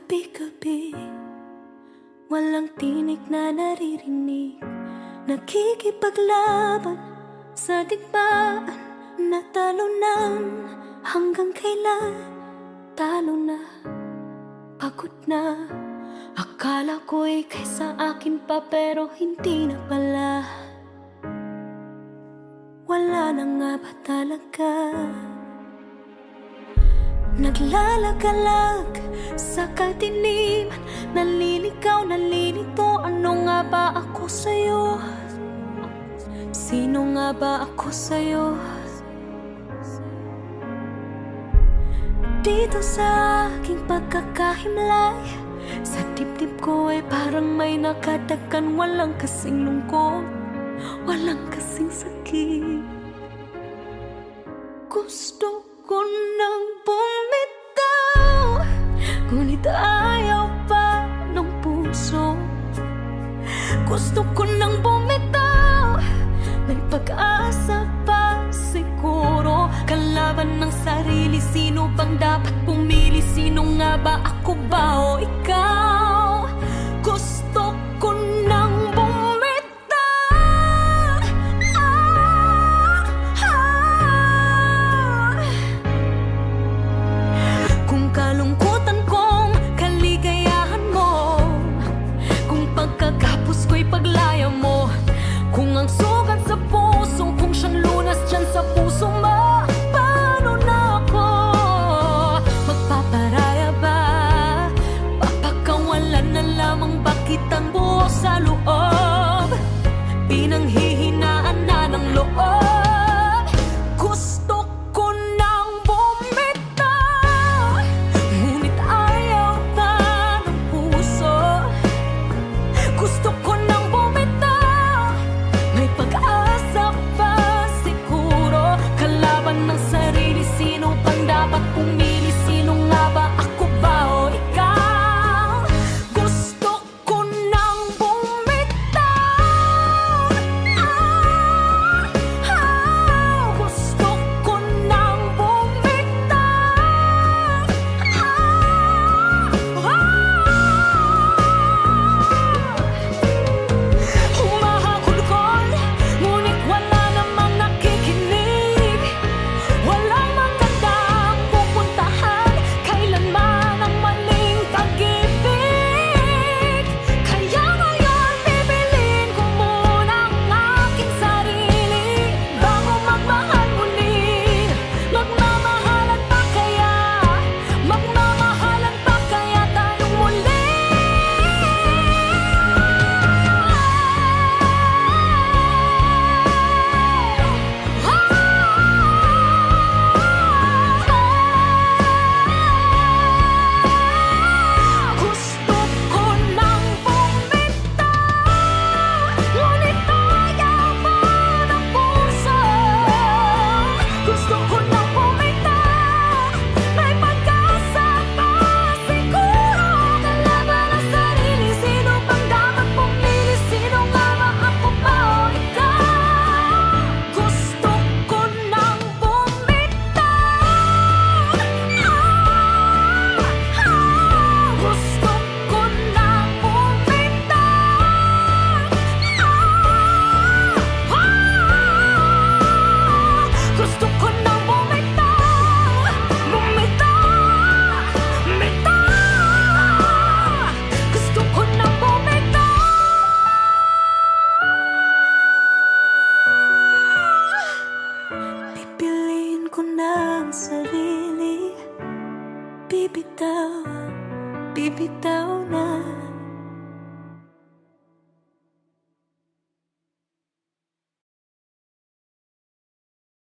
Gabi-gabi, walang tinig na naririnig. Nakikipaglaban sa digmaan, natalunan. Hanggang kailan talo na, pagod na. Akala ko'y kaysa akin pa, pero hindi na pala. Wala na nga ba talaga? Naglalagalag sa kadiliman, naliligaw, nalilito. Ano nga ba ako sa'yo? Sino nga ba ako sa'yo? Dito sa aking pagkakahimlay, sa dibdib ko ay parang may nakadagan. Walang kasing lungkot, walang kasing sakit. Gusto ko nang bumitaw, ngunit ayaw pa ng puso. Gusto ko nang bumitaw, may pag-asa pa siguro. Kalaban ng sarili, sino bang dapat pumili? Sino nga ba, ako ba o ikaw? Gusto ko nang paglaya mo, kung ang sugat sa puso, kung siyang lunas dyan sa puso mo, paano na ako magpaparaya ba? Papakawalan na lamang ba kitang buo sa loob? Pinanghihinaan na ng loob. Gusto ko nang bumitaw, ngunit ayaw pa ng puso. Gusto ko dapat pumili, sino nga ba, ako ba o ikaw? Gusto ko nang bumitaw, gusto ko nang bumitaw, humahakol-kol, ngunit wala namang nakikinig. Walang sarili, bibitaw, bibitaw na.